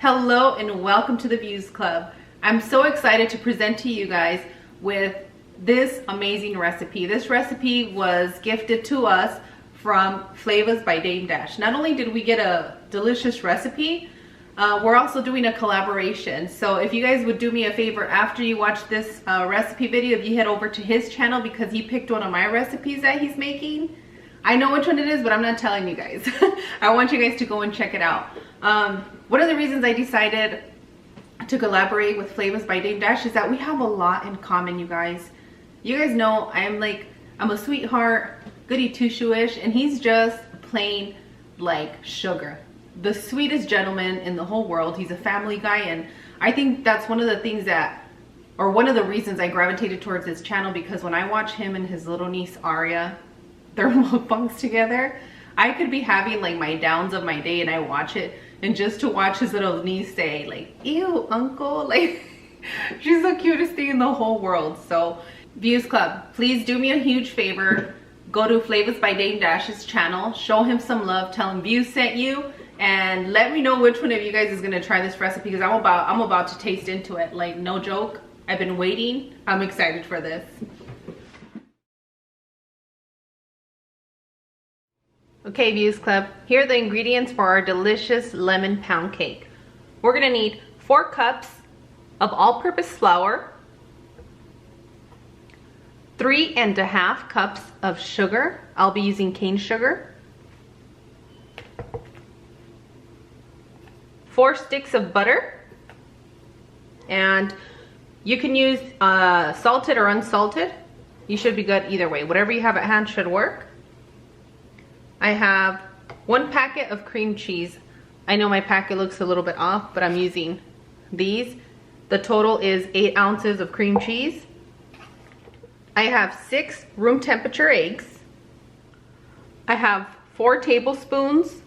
Hello and welcome to the Views Club. I'm so excited to present to you guys with this amazing recipe. This recipe was gifted to us from Flavas by DameDash. Not only did we get a delicious recipe, we're also doing a collaboration. So if you guys would do me a favor after you watch this recipe video, if you head over to his channel because he picked one of my recipes that he's making. I know which one it is, but I'm not telling you guys. I want you guys to go and check it out. One of the reasons I decided to collaborate with Flavas by DameDash is that we have a lot in common, you guys. You guys know I'm a sweetheart, goody two-shoe-ish, and he's just plain like sugar. The sweetest gentleman in the whole world. He's a family guy, and I think that's one of the things that, or one of the reasons I gravitated towards his channel, because when I watch him and his little niece Aria, their mukbangs together, I could be having like my downs of my day and I watch it, and just to watch his little niece say like, ew, uncle, like she's the cutest thing in the whole world. So Views Club, please do me a huge favor. Go to Flavas by DameDash's channel, show him some love, tell him Views sent you, and let me know which one of you guys is gonna try this recipe, because I'm about to taste into it. Like, no joke, I've been waiting. I'm excited for this. Okay, Views Club, here are the ingredients for our delicious lemon pound cake. We're gonna need 4 cups of all-purpose flour, 3.5 cups of sugar. I'll be using cane sugar, 4 sticks of butter, and you can use salted or unsalted. You should be good either way. Whatever you have at hand should work. I have 1 packet of cream cheese. I know my packet looks a little bit off, but I'm using these. The total is 8 ounces of cream cheese. I have 6 room temperature eggs. I have 4 tablespoons,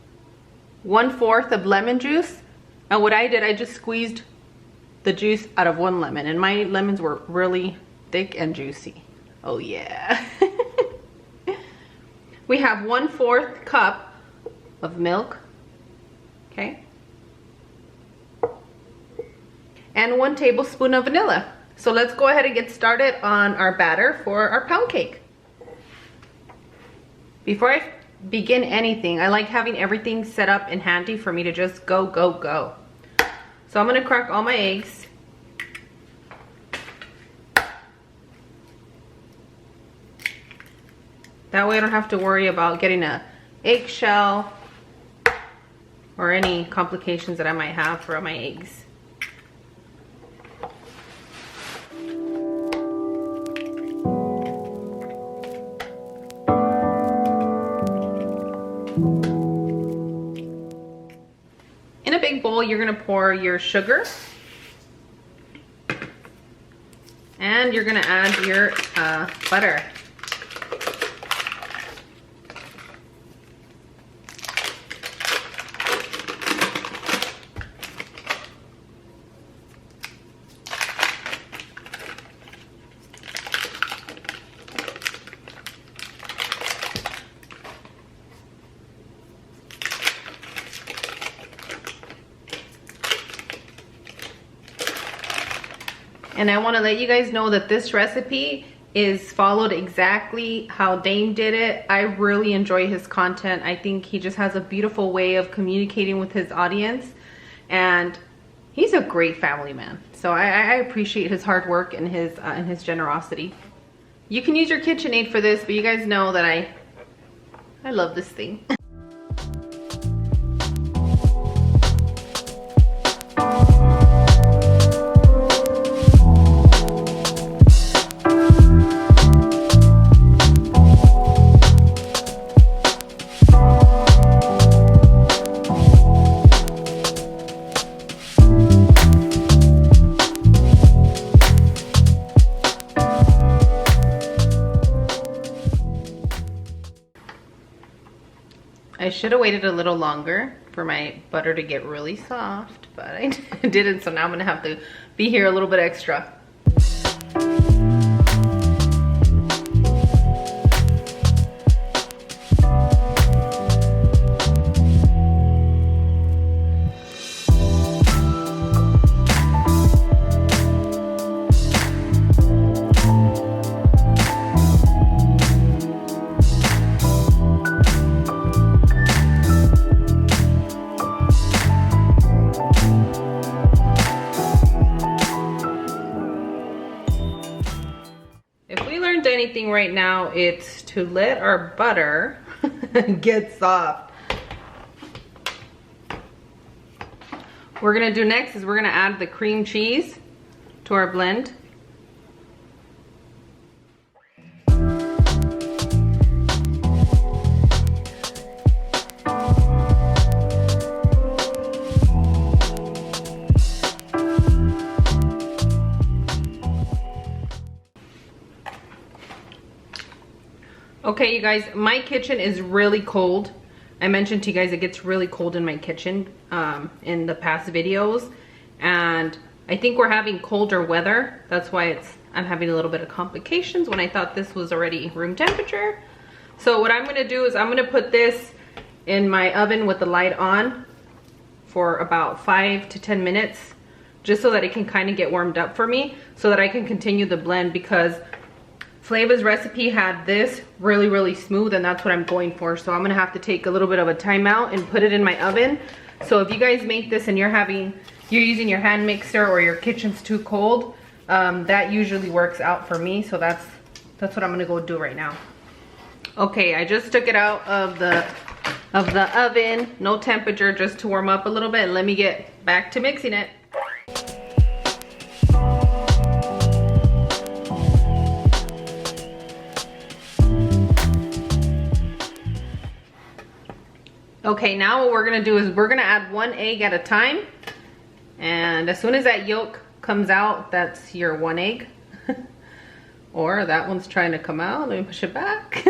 1/4 of lemon juice. And what I did, I just squeezed the juice out of 1 lemon, and my lemons were really thick and juicy. Oh yeah. We have 1/4 cup of milk, okay? And 1 tablespoon of vanilla. So let's go ahead and get started on our batter for our pound cake. Before I begin anything, I like having everything set up and handy for me to just go, go, go. So I'm gonna crack all my eggs. That way I don't have to worry about getting an eggshell or any complications that I might have for my eggs. In a big bowl, you're gonna pour your sugar, and you're gonna add your butter. And I want to let you guys know that this recipe is followed exactly how Dame did it. I really enjoy his content. I think he just has a beautiful way of communicating with his audience, and he's a great family man. So I appreciate his hard work and his generosity. You can use your KitchenAid for this, but you guys know that I love this thing. I should have waited a little longer for my butter to get really soft, but I didn't, so now I'm gonna have to be here a little bit extra. anything right now, it's to let our butter get soft. What we're gonna do next is we're gonna add the cream cheese to our blend. Okay, you guys, my kitchen is really cold. I mentioned to you guys it gets really cold in my kitchen in the past videos, and I think we're having colder weather. That's why I'm having a little bit of complications when I thought this was already room temperature. So what I'm gonna do is I'm gonna put this in my oven with the light on for about 5 to 10 minutes, just so that it can kind of get warmed up for me, so that I can continue the blend, because Flavas recipe had this really smooth, and that's what I'm going for. So I'm gonna have to take a little bit of a timeout and put it in my oven. So if you guys make this and you're using your hand mixer or your kitchen's too cold, that usually works out for me. So that's what I'm gonna go do right now. Okay, I just took it out of the oven, no temperature, just to warm up a little bit. Let me get back to mixing it. Okay, now what we're gonna do is we're gonna add 1 egg at a time. And as soon as that yolk comes out, that's your 1 egg. Or that one's trying to come out. Let me push it back.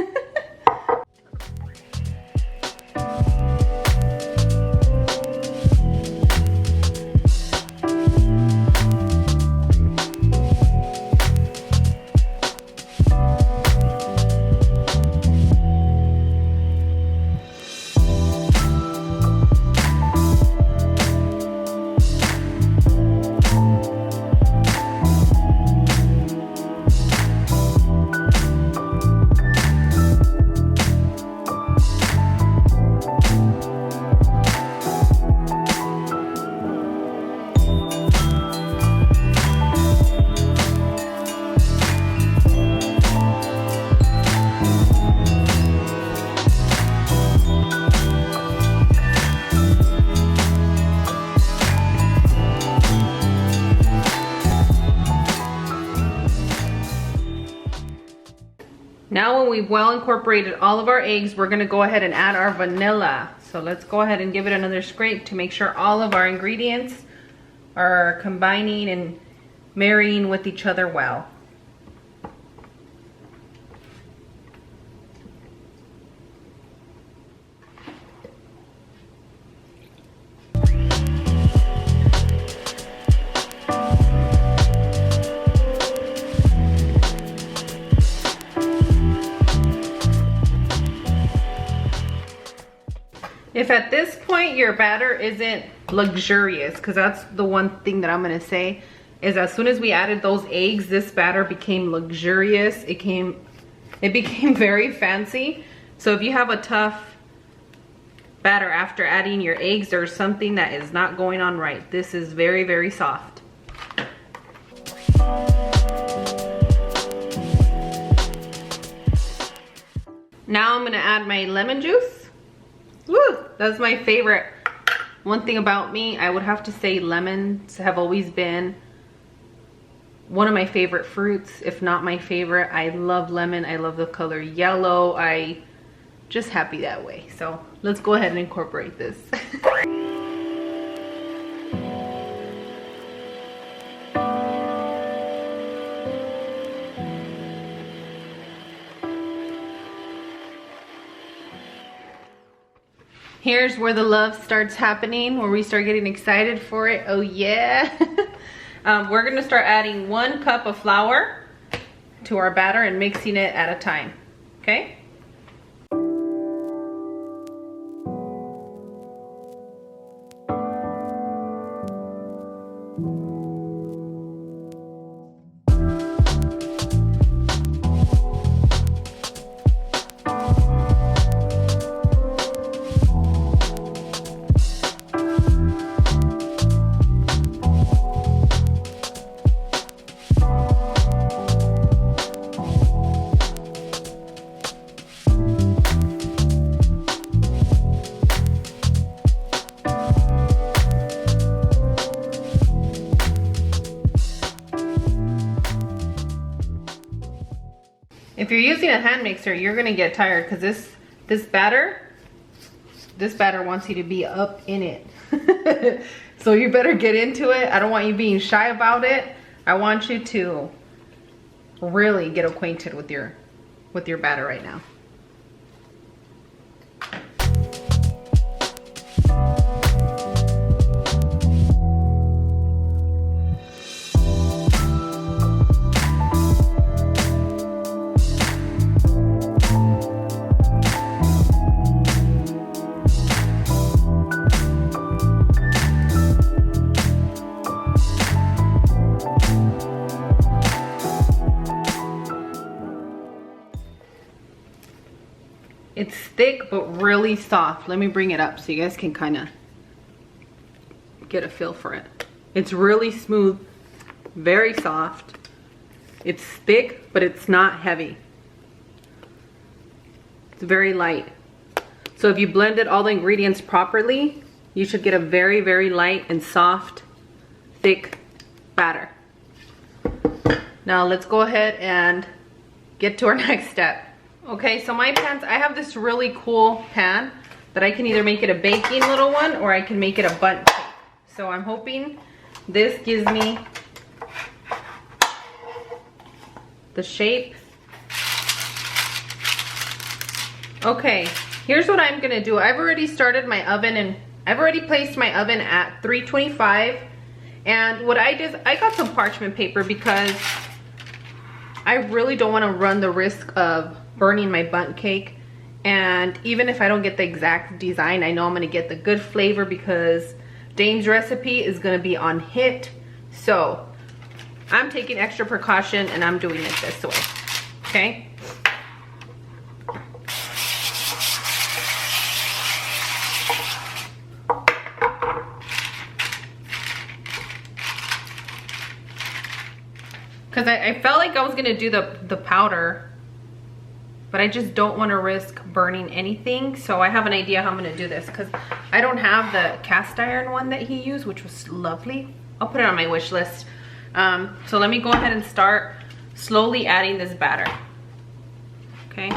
Now when we've well incorporated all of our eggs, we're gonna go ahead and add our vanilla. So let's go ahead and give it another scrape to make sure all of our ingredients are combining and marrying with each other well. If at this point your batter isn't luxurious, because that's the one thing that I'm gonna say, is as soon as we added those eggs, this batter became luxurious. It became very fancy. So if you have a tough batter after adding your eggs, there's something that is not going on right. This is very soft. Now I'm gonna add my lemon juice. Woo, that's my favorite. One thing about me, I would have to say lemons have always been one of my favorite fruits, if not my favorite. I love lemon. I love the color yellow. I just happy that way. So let's go ahead and incorporate this. Here's where the love starts happening, where we start getting excited for it. Oh yeah. We're gonna start adding 1 cup of flour to our batter and mixing it at a time, okay? If you're using a hand mixer, you're gonna get tired because this batter wants you to be up in it. So you better get into it. I don't want you being shy about it. I want you to really get acquainted with your batter right now. It's thick but really soft. Let me bring it up so you guys can kind of get a feel for it. It's really smooth, very soft. It's thick, but it's not heavy. It's very light. So if you blended all the ingredients properly, you should get a very, very light and soft, thick batter. Now let's go ahead and get to our next step. Okay, so my pans, I have this really cool pan that I can either make it a baking little one or I can make it a bundt cake. So I'm hoping this gives me the shape. Okay, here's what I'm gonna do. I've already started my oven and I've already placed my oven at 325. And what I did, I got some parchment paper because I really don't wanna run the risk of burning my bundt cake. And even if I don't get the exact design, I know I'm gonna get the good flavor because Dame's recipe is gonna be on hit. So I'm taking extra precaution and I'm doing it this way, okay? Because I felt like I was gonna do the powder, but I just don't want to risk burning anything. So I have an idea how I'm gonna do this because I don't have the cast iron one that he used, which was lovely. I'll put it on my wish list. So let me go ahead and start slowly adding this batter, okay?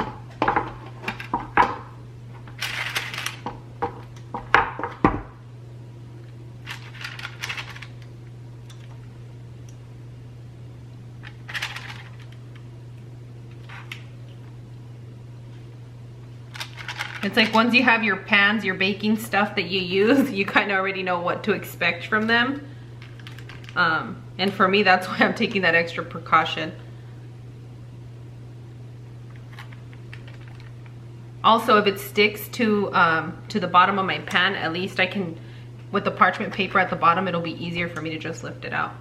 It's like once you have your pans, your baking stuff that you use, you kind of already know what to expect from them. And for me, that's why I'm taking that extra precaution. Also, if it sticks to the bottom of my pan, at least I can, with the parchment paper at the bottom, it'll be easier for me to just lift it out.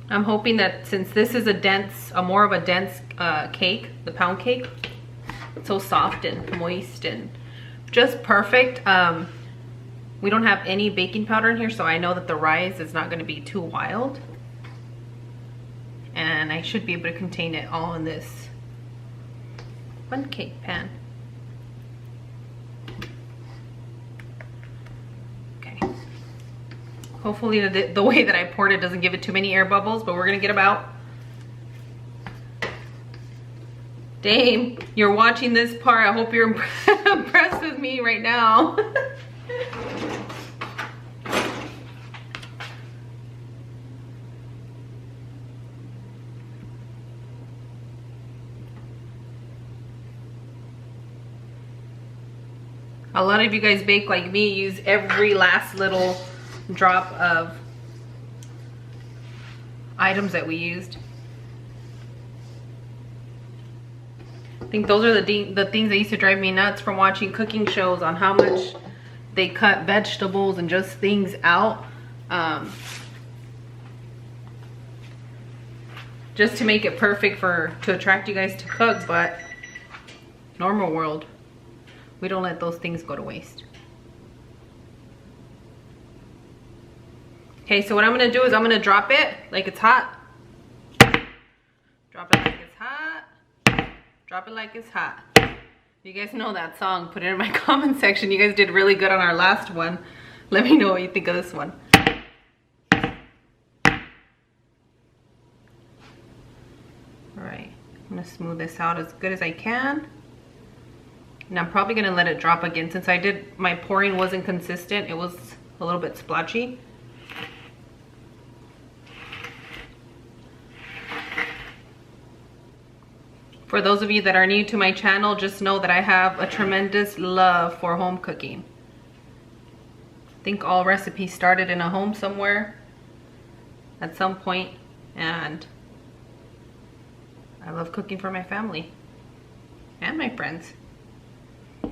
I'm hoping that since this is a more of a dense cake, the pound cake, it's so soft and moist and just perfect. We don't have any baking powder in here, so I know that the rise is not gonna be too wild. And I should be able to contain it all in this bundt cake pan. Hopefully the way that I poured it doesn't give it too many air bubbles, but we're gonna get about. Dame, you're watching this part. I hope you're impressed with me right now. A lot of you guys bake like me, use every last little drop of items that we used. I think those are the things that used to drive me nuts from watching cooking shows on how much they cut vegetables and just things out, just to make it perfect to attract you guys to cook. But normal world, we don't let those things go to waste. Okay, so what I'm gonna do is I'm gonna drop it like it's hot. Drop it like it's hot. Drop it like it's hot. If you guys know that song, put it in my comment section. You guys did really good on our last one. Let me know what you think of this one. All right, I'm gonna smooth this out as good as I can. And I'm probably gonna let it drop again since my pouring wasn't consistent. It was a little bit splotchy. For those of you that are new to my channel, just know that I have a tremendous love for home cooking. I think all recipes started in a home somewhere at some point, and I love cooking for my family and my friends. All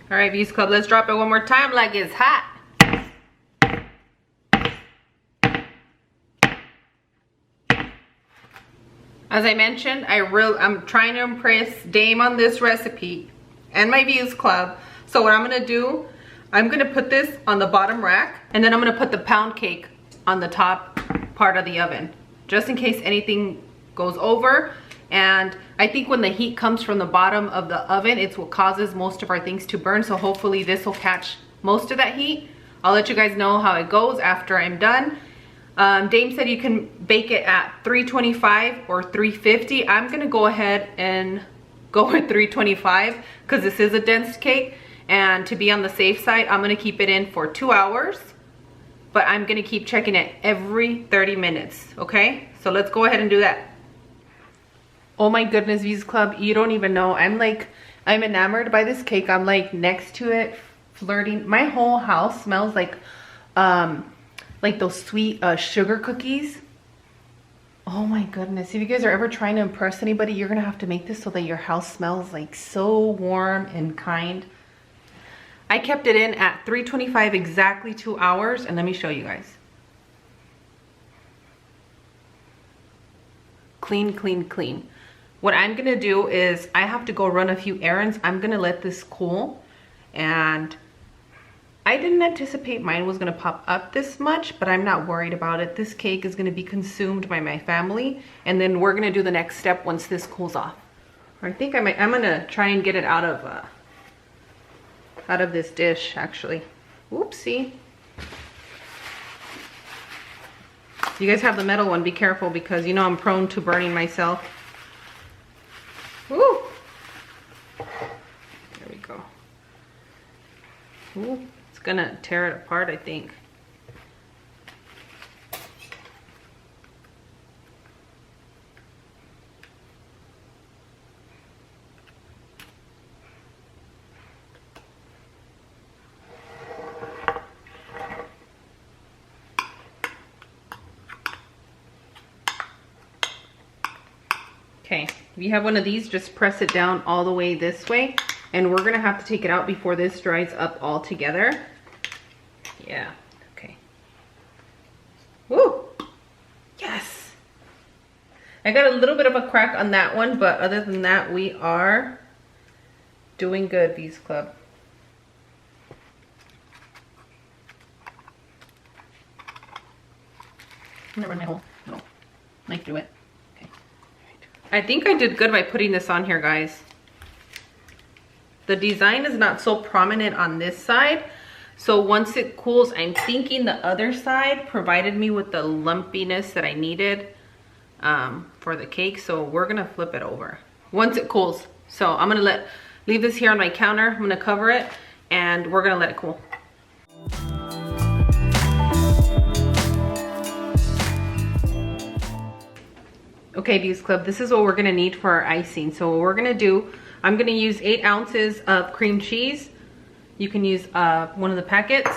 right, Views Club, let's drop it one more time like it's hot. As I mentioned, I'm trying to impress Dame on this recipe and my Views Club. So what I'm gonna do, I'm gonna put this on the bottom rack, and then I'm gonna put the pound cake on the top part of the oven, just in case anything goes over. And I think when the heat comes from the bottom of the oven, it's what causes most of our things to burn. So hopefully this will catch most of that heat. I'll let you guys know how it goes after I'm done. Dame said you can bake it at 325 or 350. I'm gonna go ahead and go with 325 because this is a dense cake, and to be on the safe side, I'm gonna keep it in for 2 hours, but I'm gonna keep checking it every 30 minutes, okay? So let's go ahead and do that. Oh my goodness, Views Club, you don't even know. I'm enamored by this cake. I'm like next to it, flirting. My whole house smells like those sweet sugar cookies. Oh my goodness, if you guys are ever trying to impress anybody, you're gonna have to make this so that your house smells like so warm and kind. I kept it in at 325 exactly 2 hours, and let me show you guys. Clean, clean, clean. What I'm gonna do is I have to go run a few errands. I'm gonna let this cool, and I didn't anticipate mine was gonna pop up this much, but I'm not worried about it. This cake is gonna be consumed by my family, and then we're gonna do the next step once this cools off. Or I think I'm gonna try and get it out of this dish, actually. Oopsie. You guys have the metal one, be careful, because you know I'm prone to burning myself. Woo! There we go. Ooh. Gonna tear it apart, I think. Okay, if you have one of these, just press it down all the way this way, and we're gonna have to take it out before this dries up all together. Yeah, okay. Woo! Yes! I got a little bit of a crack on that one, but other than that, we are doing good, Views Club. I'm gonna run my hole. No. Knife through it. Okay. I think I did good by putting this on here, guys. The design is not so prominent on this side. So once it cools, I'm thinking the other side provided me with the lumpiness that I needed for the cake. So we're gonna flip it over once it cools. So I'm gonna leave this here on my counter. I'm gonna cover it, and we're gonna let it cool. Okay, Views Club, this is what we're gonna need for our icing. So what we're gonna do, I'm gonna use 8 ounces of cream cheese. You can use one of the packets.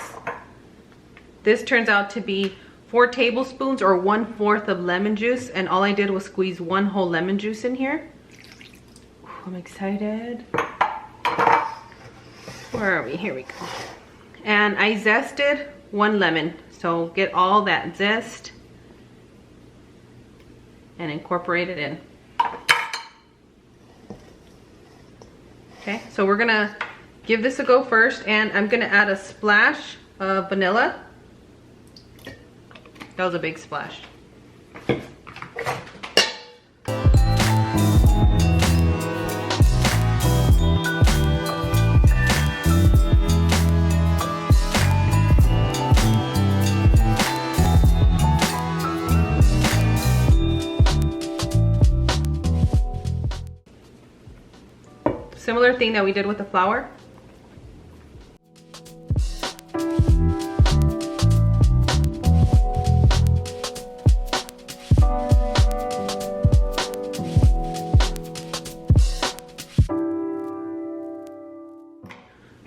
This turns out to be 4 tablespoons or 1/4 of lemon juice, and all I did was squeeze 1 whole lemon juice in here. Ooh, I'm excited. Where are we? Here we go. And I zested 1 lemon. So get all that zest and incorporate it in. Okay, so we're gonna give this a go first, and I'm gonna add a splash of vanilla. That was a big splash. similar thing that we did with the flour.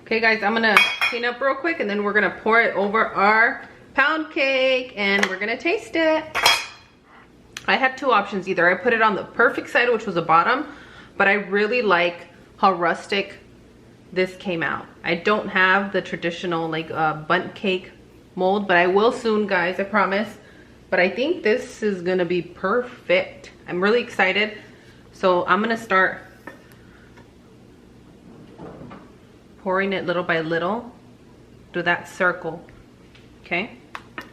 Okay guys, I'm gonna clean up real quick and then we're gonna pour it over our pound cake and we're gonna taste it. I had two options. Either I put it on the perfect side, which was the bottom, but I really like how rustic this came out. I don't have the traditional like bundt cake mold, but I will soon, guys, I promise. But I think this is gonna be perfect. I'm really excited. So I'm gonna start pouring it little by little through that circle, okay? I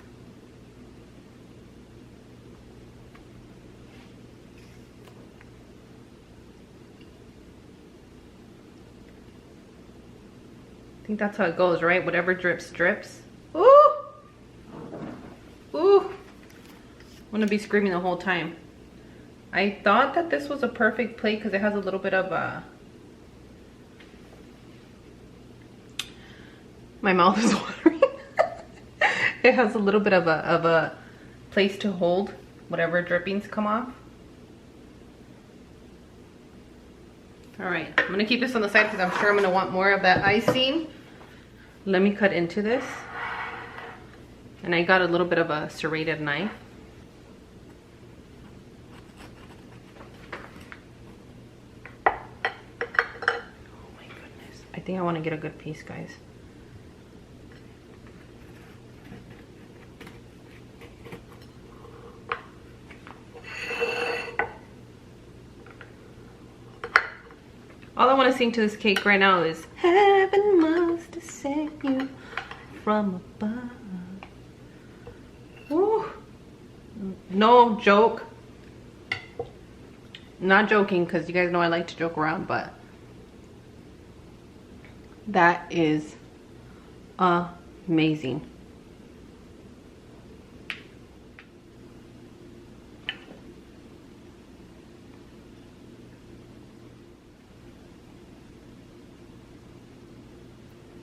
think that's how it goes, right? Whatever drips, drips. Ooh! Ooh! I'm gonna be screaming the whole time. I thought that this was a perfect plate because it has a little bit of a... My mouth is watering. It has a little bit of a place to hold whatever drippings come off. All right, I'm gonna keep this on the side because I'm sure I'm gonna want more of that icing. Let me cut into this. And I got a little bit of a serrated knife. Oh my goodness. I think I wanna get a good piece, guys. All I want to sing to this cake right now is heaven must have sent you from above. Ooh. No joke. Not joking, because you guys know I like to joke around, but that is amazing.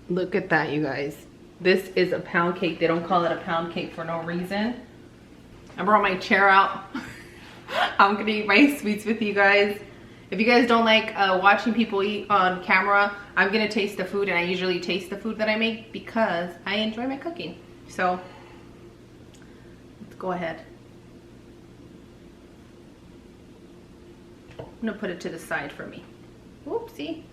Look at that, you guys. This is a pound cake. They don't call it a pound cake for no reason. I brought my chair out. I'm gonna eat my sweets with you guys. If you guys don't like watching people eat on camera, I'm gonna taste the food, and I usually taste the food that I make because I enjoy my cooking. So let's go ahead. I'm gonna put it to the side for me. Whoopsie.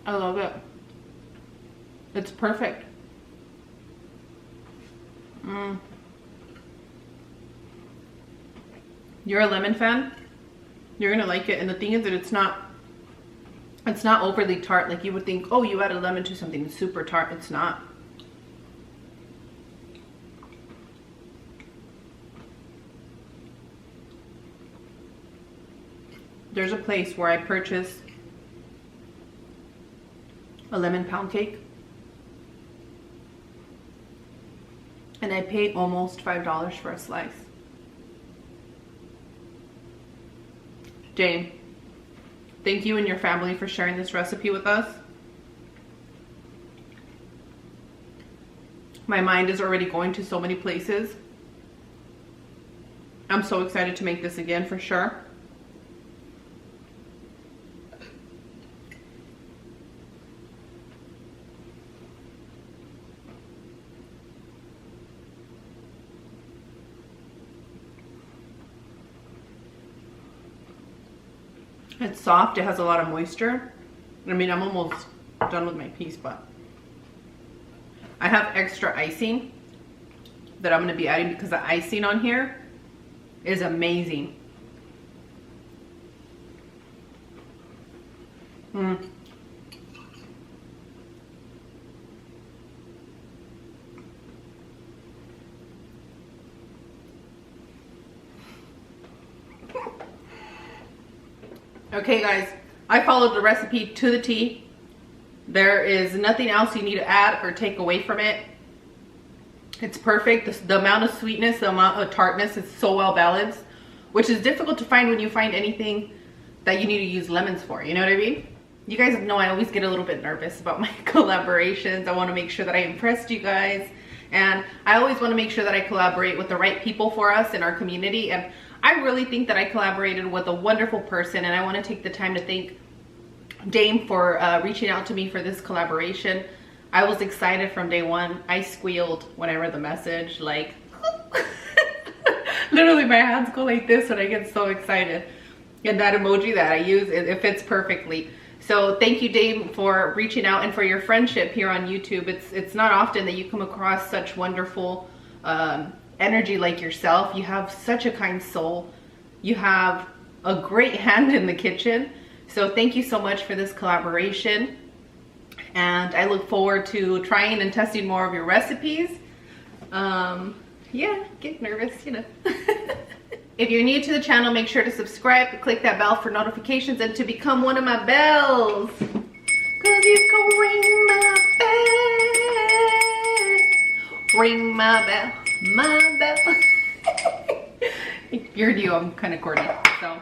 I love it. It's perfect. You're a lemon fan? You're gonna like it. And the thing is that it's not overly tart. Like you would think, oh, you added lemon to something super tart. It's not. There's a place where I purchased a lemon pound cake and I paid almost $5 for a slice. Dame, thank you and your family for sharing this recipe with us. My mind is already going to so many places. I'm so excited to make this again for sure. It's soft, it has a lot of moisture. I mean, I'm almost done with my piece, but I have extra icing that I'm going to be adding because the icing on here is amazing. Okay guys, I followed the recipe to the T. There is nothing else you need to add or take away from it. It's perfect. The amount of sweetness, the amount of tartness is so well balanced, which is difficult to find when you find anything that you need to use lemons for. You know what I mean? You guys know I always get a little bit nervous about my collaborations. I want to make sure that I impressed you guys. And I always want to make sure that I collaborate with the right people for us in our community. And I really think that I collaborated with a wonderful person. And I want to take the time to thank Dame for reaching out to me for this collaboration. I was excited from day one. I squealed when I read the message, like literally my hands go like this when I get so excited. And that emoji that I use, it fits perfectly. So thank you, Dame, for reaching out and for your friendship here on YouTube. It's not often that you come across such wonderful energy like yourself. You have such a kind soul. You have a great hand in the kitchen. So thank you so much for this collaboration. And I look forward to trying and testing more of your recipes. Yeah, get nervous, you know. If you're new to the channel, make sure to subscribe, click that bell for notifications, and to become one of my bells. Cause you can ring my bell. Ring my bell, my bell. You're new, I'm kind of corny, so.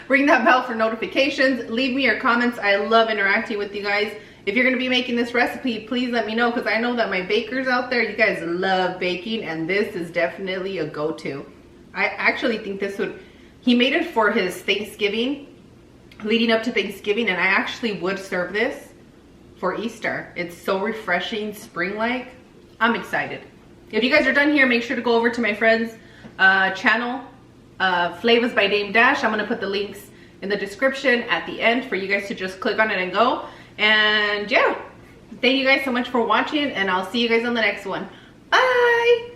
Ring that bell for notifications. Leave me your comments. I love interacting with you guys. If you're going to be making this recipe, please let me know, because I know that my bakers out there, you guys love baking, and this is definitely a go-to. I actually think this would, he made it for his Thanksgiving, leading up to Thanksgiving, and I actually would serve this for Easter. It's so refreshing, spring-like. I'm excited. If you guys are done here, make sure to go over to my friend's channel, Flavas by DameDash. I'm going to put the links in the description at the end for you guys to just click on it and go. And yeah, thank you guys so much for watching, and I'll see you guys on the next one. Bye!